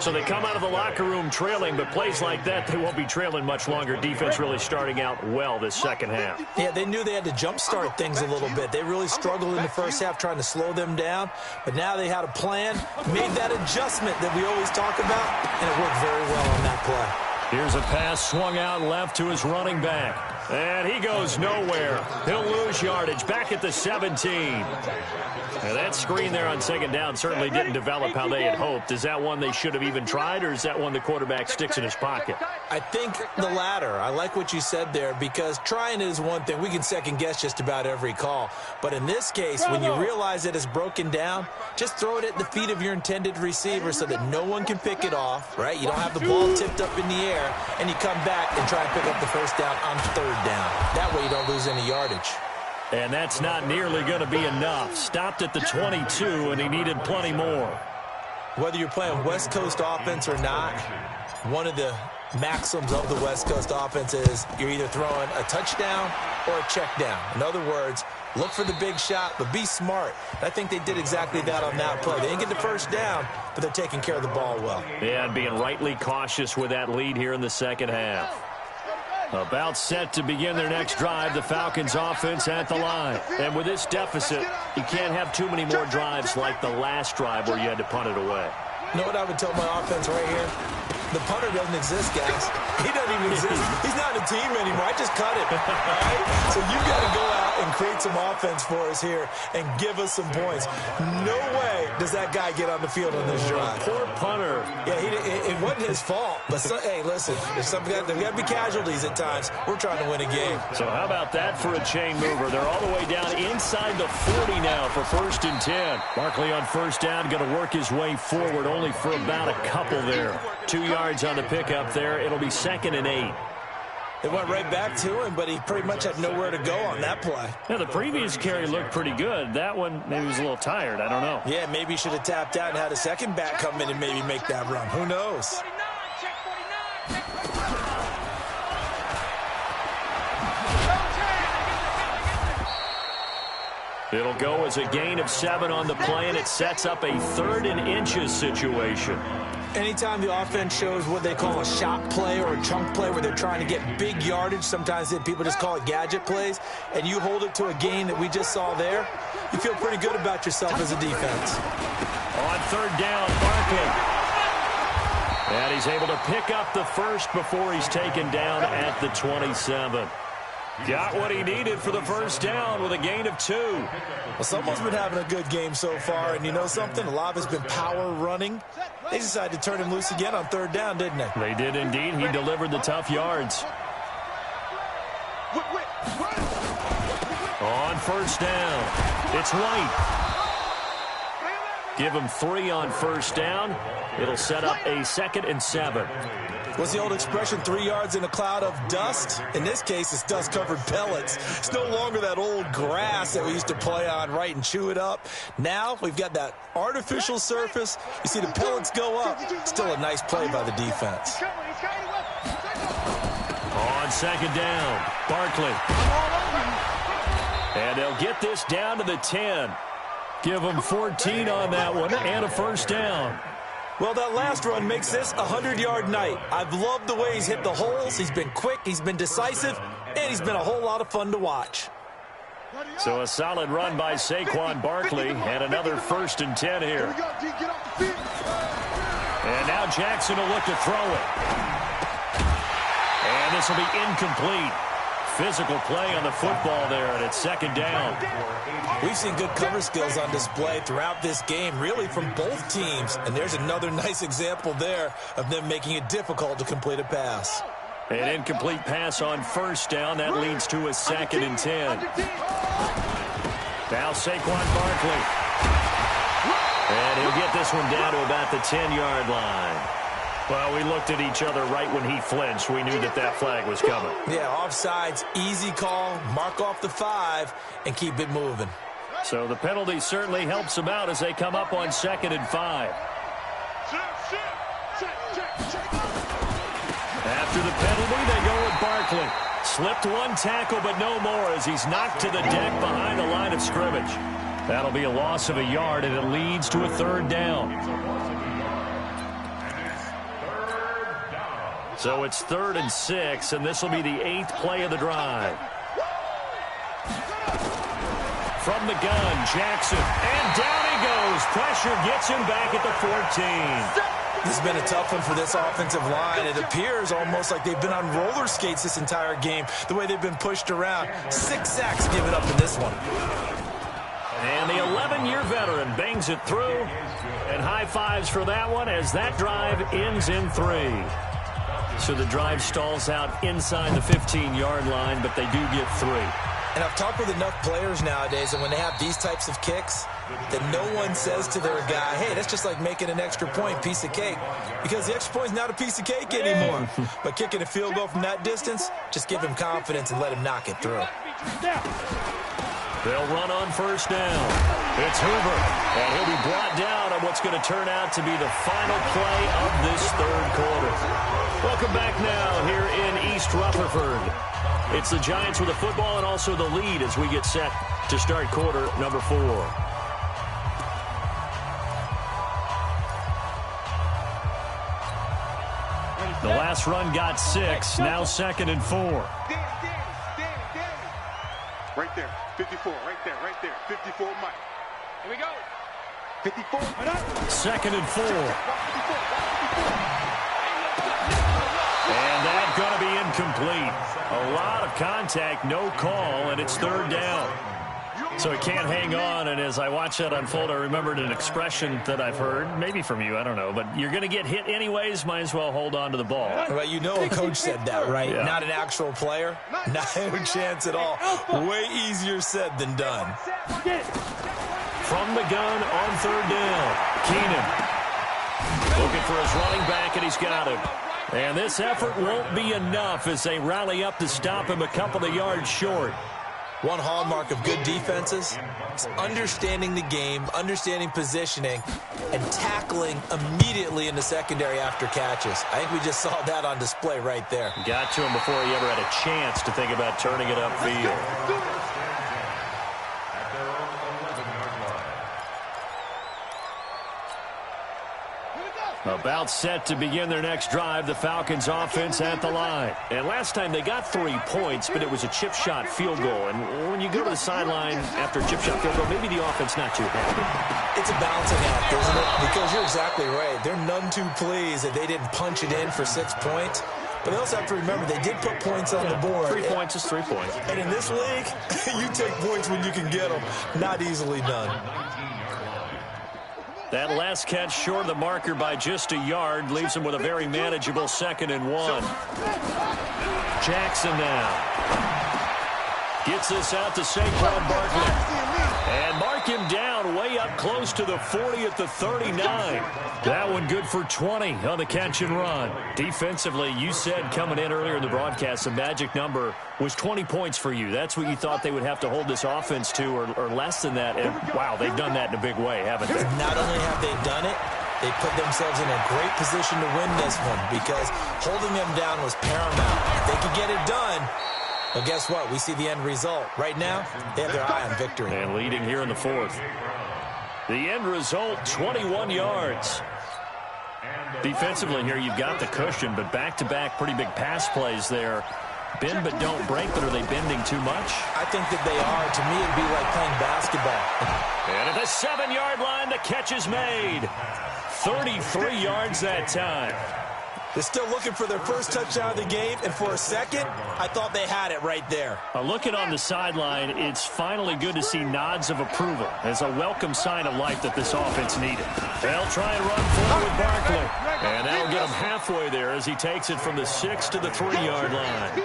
S8: So they come out of the locker room trailing, but plays like that, they won't be trailing much longer. Defense really starting out well this second half.
S11: Yeah, they knew they had to jumpstart things a little bit. They really struggled in the first half trying to slow them down, but now they had a plan, made that adjustment that we always talk about, and it worked very well on that play.
S8: Here's a pass swung out left to his running back. And he goes nowhere. He'll lose yardage back at the 17. Now that screen there on 2nd down certainly didn't develop how they had hoped. Is that one they should have even tried, or is that one the quarterback sticks in his pocket?
S11: I think the latter. I like what you said there because trying is one thing. We can second guess just about every call. But in this case, when you realize that it's broken down, just throw it at the feet of your intended receiver so that no one can pick it off, right? You don't have the ball tipped up in the air, and you come back and try and pick up the first down on 3rd down. That way you don't lose any yardage.
S8: And that's not nearly going to be enough. Stopped at the 22, and he needed plenty more.
S11: Whether you're playing West Coast offense or not, one of the maxims of the West Coast offense is you're either throwing a touchdown or a check down. In other words, look for the big shot, but be smart. I think they did exactly that on that play. They didn't get the first down, but they're taking care of the ball well.
S8: Yeah, and being rightly cautious with that lead here in the second half. About set to begin their next drive, the Falcons offense at the line. And with this deficit, you can't have too many more drives like the last drive where you had to punt it away.
S11: You know what I would tell my offense right here? The punter doesn't exist, guys. He doesn't even exist. He's not a team anymore. I just cut him. All right? So you've got to go out and create some offense for us here and give us some points. No way does that guy get on the field on this drive.
S8: Poor punter.
S11: Yeah, it wasn't his fault. But, hey, listen, there's got to be casualties at times. We're trying to win a game.
S8: So how about that for a chain mover? They're all the way down inside the 40 now for 1st and 10. Barkley on 1st down, going to work his way forward only for about a couple there. 2 yards on the pickup there. It'll be 2nd and 8.
S11: It went right back to him, but he pretty much had nowhere to go on that play.
S8: Yeah, the previous carry looked pretty good. That one, maybe he was a little tired. I don't know.
S11: Yeah, maybe he should have tapped out and had a second back come in and maybe make that run. Who knows?
S8: It'll go as a gain of 7 on the play, and it sets up a 3rd and inches situation.
S11: Anytime the offense shows what they call a shot play or a chunk play where they're trying to get big yardage, sometimes people just call it gadget plays, and you hold it to a gain that we just saw there, you feel pretty good about yourself as a defense.
S8: On 3rd down, Barkley. And he's able to pick up the first before he's taken down at the 27. Got what he needed for the first down with a gain of 2.
S11: Well, someone's been having a good game so far, and you know something? A lot has been power running. They decided to turn him loose again on 3rd down, didn't they?
S8: They did indeed. He delivered the tough yards. On 1st down, it's White. Give him 3 on 1st down. It'll set up a 2nd and 7.
S11: What's the old expression, 3 yards in a cloud of dust? In this case, it's dust-covered pellets. It's no longer that old grass that we used to play on, right, and chew it up. Now we've got that artificial surface. You see the pellets go up. Still a nice play by the defense.
S8: On 2nd down, Barkley. And they'll get this down to the 10. Give them 14 on that one and a 1st down.
S11: Well, that last run makes this a 100-yard night. I've loved the way he's hit the holes. He's been quick, he's been decisive, and he's been a whole lot of fun to watch.
S8: So a solid run by Saquon Barkley and another 1st and 10 here. And now Jackson will look to throw it. And this will be incomplete. Physical play on the football there, and it's 2nd down.
S11: We've seen good cover skills on display throughout this game, really from both teams. And there's another nice example there of them making it difficult to complete a pass.
S8: An incomplete pass on 1st down. That leads to a 2nd and 10. Now Saquon Barkley. And he'll get this one down to about the 10-yard line. Well, we looked at each other right when he flinched. We knew that that flag was coming.
S11: Yeah, offsides, easy call, mark off the 5, and keep it moving.
S8: So the penalty certainly helps them out as they come up on 2nd and 5. After the penalty, they go with Barkley. Slipped one tackle, but no more as he's knocked to the deck behind the line of scrimmage. That'll be a loss of a yard, and it leads to a 3rd down. So it's 3rd and 6, and this will be the 8th play of the drive. From the gun, Jackson, and down he goes. Pressure gets him back at the 14.
S11: This has been a tough one for this offensive line. It appears almost like they've been on roller skates this entire game, the way they've been pushed around. 6 sacks given up in this one.
S8: And the 11-year veteran bangs it through, and high fives for that one as that drive ends in 3. So the drive stalls out inside the 15-yard line, but they do get 3.
S11: And I've talked with enough players nowadays, and when they have these types of kicks, that no one says to their guy, hey, that's just like making an extra point, piece of cake. Because the extra point is not a piece of cake anymore. But kicking a field goal from that distance, just give him confidence and let him knock it through.
S8: They'll run on 1st down. It's Hoover, and he'll be brought down on what's going to turn out to be the final play of this 3rd quarter. Welcome back now here in East Rutherford. It's the Giants with the football and also the lead as we get set to start quarter number 4. The last run got 6, now 2nd and 4.
S2: Right there, 54, right there, 54, Mike. Here we go. 54.
S8: 2nd and 4. And that's going to be incomplete. A lot of contact, no call, and it's 3rd down. So it can't hang on, and as I watch that unfold, I remembered an expression that I've heard, maybe from you, I don't know, but you're going to get hit anyways, might as well hold on to the ball.
S11: Well, you know a coach said that, right?
S8: Yeah.
S11: Not an actual player. Not a chance at all. Way easier said than done.
S8: From the gun on 3rd down, Keenan looking for his running back, and he's got him. And this effort won't be enough as they rally up to stop him a couple of yards short.
S11: One hallmark of good defenses is understanding the game, understanding positioning, and tackling immediately in the secondary after catches. I think we just saw that on display right there.
S8: Got to him before he ever had a chance to think about turning it upfield. About set to begin their next drive, the Falcons offense at the line. And last time they got 3 points, but it was a chip shot field goal. And when you go to the sideline after a chip shot field goal, maybe the offense not too happy.
S11: It's a balancing act, isn't it? Because you're exactly right. They're none too pleased that they didn't punch it in for 6 points. But they also have to remember they did put points on the board.
S8: 3 points is 3 points.
S11: And in this league, you take points when you can get them. Not easily done.
S8: That last catch short of the marker by just a yard leaves him with a very manageable 2nd and 1. Jackson now gets this out to Saquon Barkley. And mark him down way up close to the 40 at the 39. That one good for 20 on the catch and run. Defensively, you said coming in earlier in the broadcast, the magic number was 20 points for you. That's what you thought they would have to hold this offense to, or less than that. And, wow, they've done that in a big way, haven't they?
S11: Not only have they done it, they put themselves in a great position to win this one because holding them down was paramount. If they could get it done, well, guess what? We see the end result. Right now, they have their eye on victory.
S8: And leading here in the 4th. The end result, 21 yards. Defensively here, you've got the cushion, but back-to-back pretty big pass plays there. Bend but don't break, but are they bending too much?
S11: I think that they are. To me, it'd be like playing basketball.
S8: And at the 7-yard line, the catch is made. 33 yards that time.
S11: They're still looking for their first touchdown of the game, and for a second, I thought they had it right there.
S8: Looking on the sideline, it's finally good to see nods of approval as a welcome sign of life that this offense needed. They'll try and run forward with Barkley. And that'll get him halfway there as he takes it from the 6 to the 3-yard line.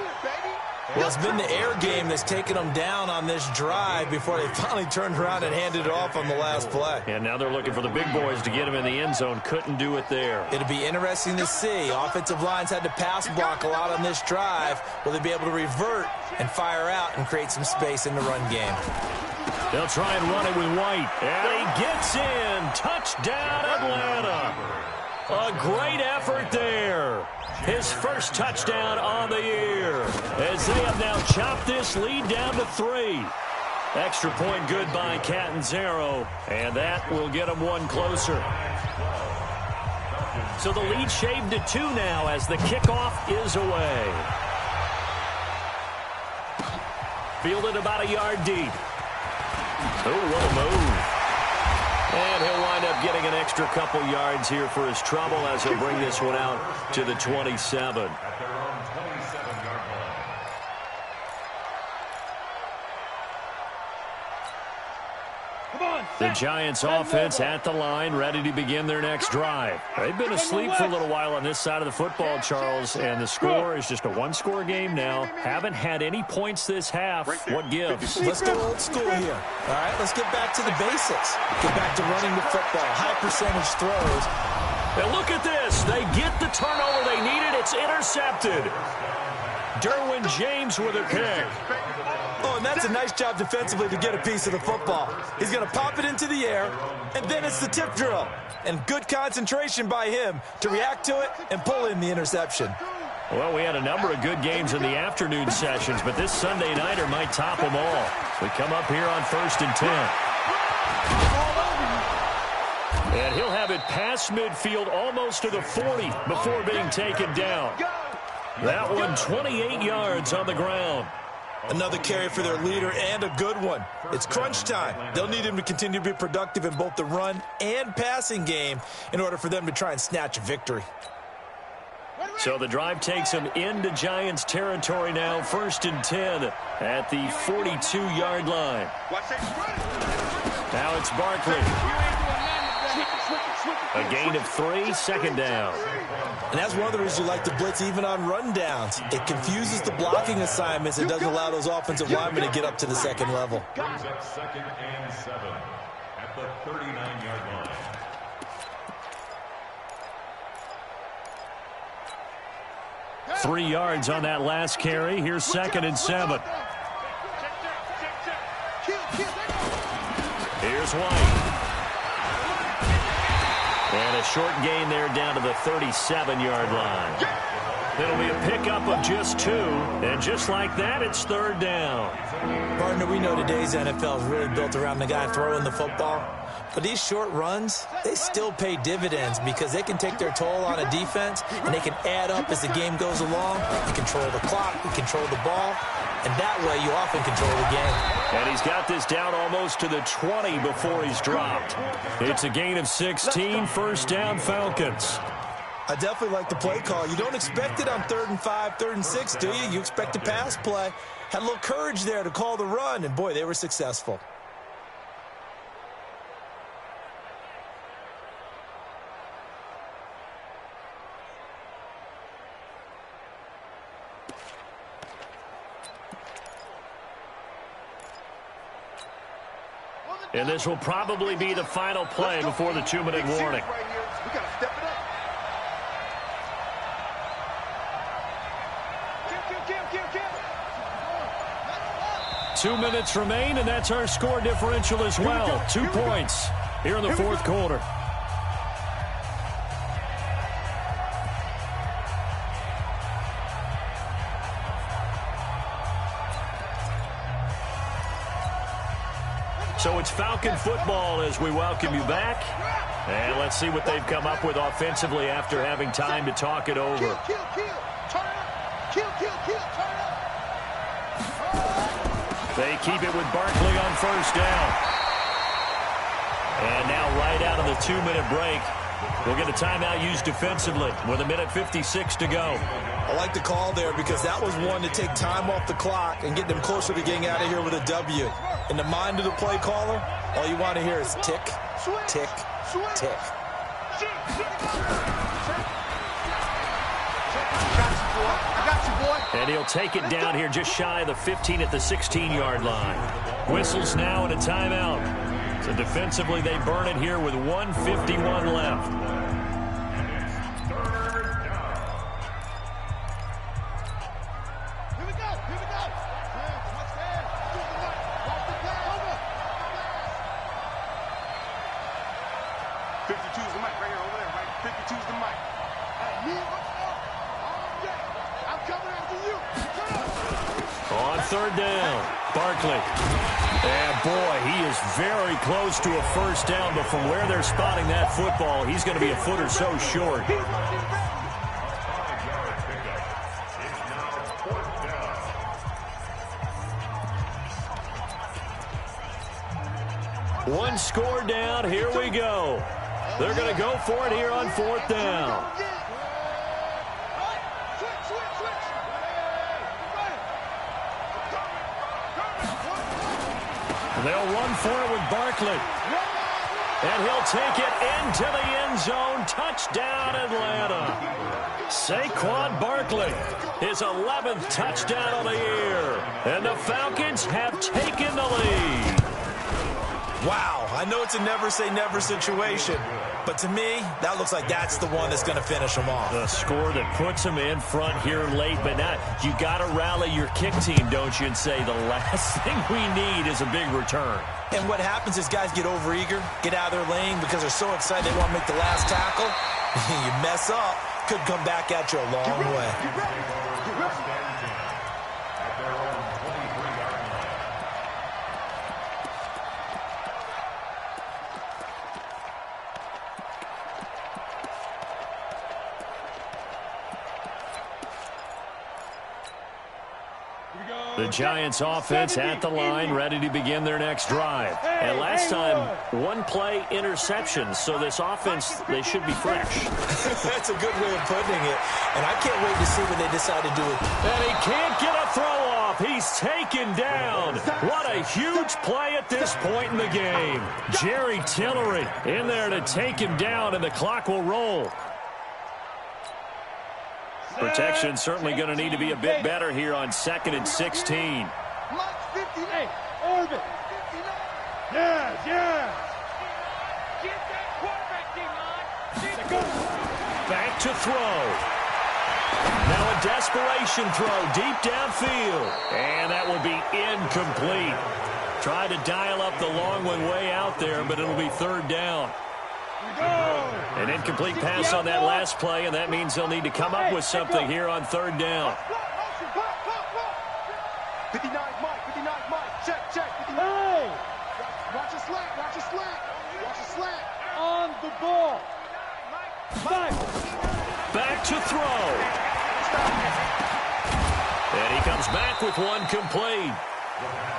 S11: Well, it's been the air game that's taken them down on this drive before they finally turned around and handed it off on the last play.
S8: And now they're looking for the big boys to get him in the end zone. Couldn't do it there.
S11: It'll be interesting to see. Offensive lines had to pass block a lot on this drive. Will they be able to revert and fire out and create some space in the run game?
S8: They'll try and run it with White. And he gets in. Touchdown, Atlanta. A great effort there. His first touchdown on the year as they have now chopped this lead down to 3. Extra point good by Catanzaro, and that will get them one closer. So the lead shaved to 2 now as the kickoff is away. Fielded about a yard deep. Oh, what a move. And he'll wind up getting an extra couple yards here for his trouble as he'll bring this one out to the 27. The Giants offense at the line, ready to begin their next drive. They've been asleep for a little while on this side of the football, Charles, and the score is just a one-score game now. Haven't had any points this half. What gives?
S11: Let's go old school here. All right, let's get back to the basics. Get back to running the football, high percentage throws.
S8: And look at this. They get the turnover they needed. It's intercepted. Derwin James with a pick.
S11: Oh, and that's a nice job defensively to get a piece of the football. He's going to pop it into the air, and then it's the tip drill. And good concentration by him to react to it and pull in the interception.
S8: Well, we had a number of good games in the afternoon sessions, but this Sunday nighter might top them all. We come up here on 1st and 10. And he'll have it past midfield almost to the 40 before being taken down. That one 28 yards on the ground.
S11: Another carry for their leader and a good one. It's crunch time. They'll need him to continue to be productive in both the run and passing game in order for them to try and snatch a victory.
S8: So the drive takes him into Giants territory now, 1st and 10 at the 42-yard line. Now it's Barkley. A gain of 3, 2nd down.
S11: And that's one of the reasons you like to blitz even on rundowns. It confuses the blocking assignments and doesn't allow those offensive linemen to get up to the second level.
S9: 2nd and 7 at the 39-yard line.
S8: 3 yards on that last carry. Here's 2nd and 7. Here's White. And a short gain there down to the 37-yard line. It'll be a pickup of just 2. And just like that, it's 3rd down.
S11: Partner, we know today's NFL is really built around the guy throwing the football. But these short runs, they still pay dividends because they can take their toll on a defense, and they can add up as the game goes along. You control the clock, you control the ball, and that way you often control the game.
S8: And he's got this down almost to the 20 before he's dropped. It's a gain of 16, 1st down Falcons.
S11: I definitely like the play call. You don't expect it on 3rd and 5, 3rd and 6, do you? You expect a pass play. Had a little courage there to call the run, and boy, they were successful.
S8: And this will probably be the final play before the 2-minute warning.
S2: We got to step it up. Kill.
S8: 2 minutes remain, and that's our score differential as well. 2 points here in the 4th quarter. So it's Falcon football as we welcome you back. And let's see what they've come up with offensively after having time to talk it over.
S2: Kill. Turn it up. Kill. Turn it up.
S8: They keep it with Barkley on 1st down. And now right out of the 2-minute break, we'll get a timeout used defensively with 1:56 to go.
S11: I like the call there because that was one to take time off the clock and get them closer to getting out of here with a W. In the mind of the play caller, all you want to hear is tick, tick, tick.
S2: I got you, boy.
S8: And he'll take it down here just shy of the 15 at the 16-yard line. Whistles now and a timeout. So defensively, they burn it here with 1:51 left. On 3rd down, Barkley. And boy, he is very close to a 1st down, but from where they're spotting that football, he's going to be a foot or so short. One score down, here we go. They're going to go for it here on 4th down. They'll run for it with Barkley. And he'll take it into the end zone. Touchdown, Atlanta. Saquon Barkley, his 11th touchdown of the year. And the Falcons have taken the lead.
S11: Wow, I know it's a never-say-never situation, but to me, that looks like that's the one that's going to finish them off.
S8: The score that puts them in front here late, but now you got to rally your kick team, don't you, and say the last thing we need is a big return.
S11: And what happens is guys get overeager, get out of their lane because they're so excited they want to make the last tackle. You mess up, could come back at you a long way.
S8: The Giants offense at the line, ready to begin their next drive. And last time, one play interception, so this offense, they should be fresh.
S11: That's a good way of putting it. And I can't wait to see what they decide to do with it.
S8: And he can't get a throw off. He's taken down. What a huge play at this point in the game. Jerry Tillery in there to take him down, and the clock will roll. Protection certainly going to need to be a bit better here on 2nd and 16.
S5: Hey, Orbit. Yeah.
S7: Get that quarterback thing on.
S8: Back to throw. Now a desperation throw deep downfield. And that will be incomplete. Tried to dial up the long one way out there, but it'll be third down. An incomplete pass on that last play, and that means they'll need to come up with something here on third down.
S10: 59 Mike, 59 Mike. Check. 59.
S5: Hey!
S2: Watch a slant.
S5: On the ball.
S8: Back to throw. And he comes back with one complete.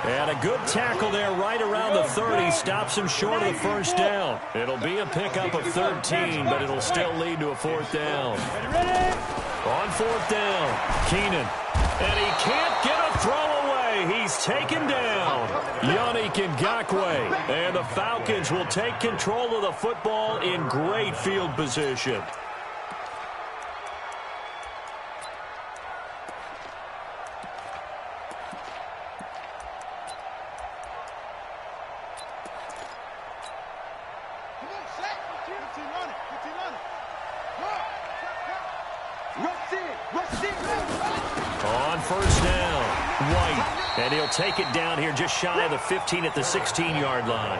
S8: And a good tackle there right around the 30. Stops him short of the first down. It'll be a pickup of 13, but it'll still lead to a fourth down. On fourth down, Keenan. And he can't get a throw away. He's taken down. Yannick Ngakoue. And the Falcons will take control of the football in great field position. On first down, White. And he'll take it down here just shy of the 15 at the 16-yard line.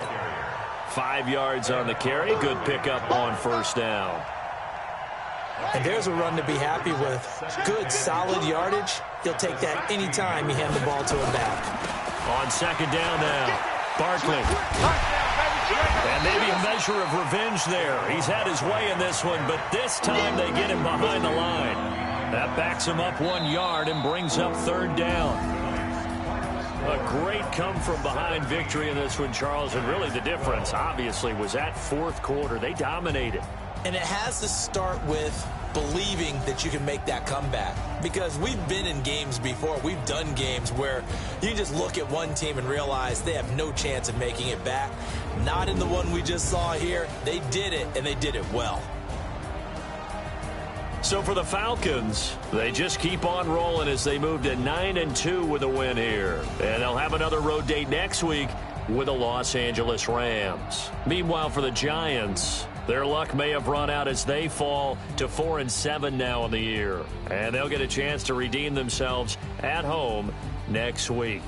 S8: 5 yards on the carry. Good pickup on first down.
S11: And there's a run to be happy with. Good, solid yardage. He'll take that anytime you hand the ball to him back.
S8: On second down now, Barkley. And maybe a measure of revenge there. He's had his way in this one, but this time they get him behind the line. That backs him up 1 yard and brings up third down. A great come-from-behind victory in this one, Charles, and really the difference, obviously, was that fourth quarter. They dominated.
S11: And it has to start with believing that you can make that comeback. Because we've been in games before. We've done games where you just look at one team and realize they have no chance of making it back. Not in the one we just saw here. They did it, and they did it well.
S8: So for the Falcons, they just keep on rolling as they move to 9-2 with a win here. And they'll have another road date next week with the Los Angeles Rams. Meanwhile, for the Giants, their luck may have run out as they fall to 4-7 now in the year. And they'll get a chance to redeem themselves at home next week.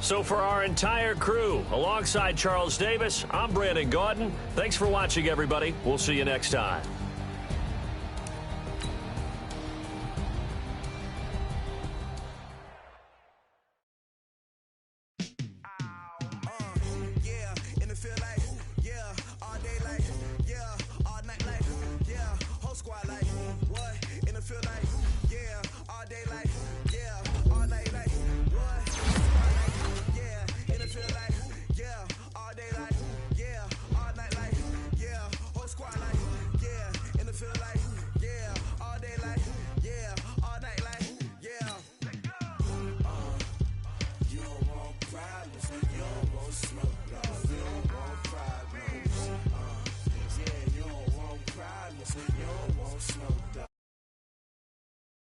S8: So for our entire crew, alongside Charles Davis, I'm Brandon Gaudin. Thanks for watching, everybody. We'll see you next time.
S7: Squad like, what? In the field like, yeah, all day like,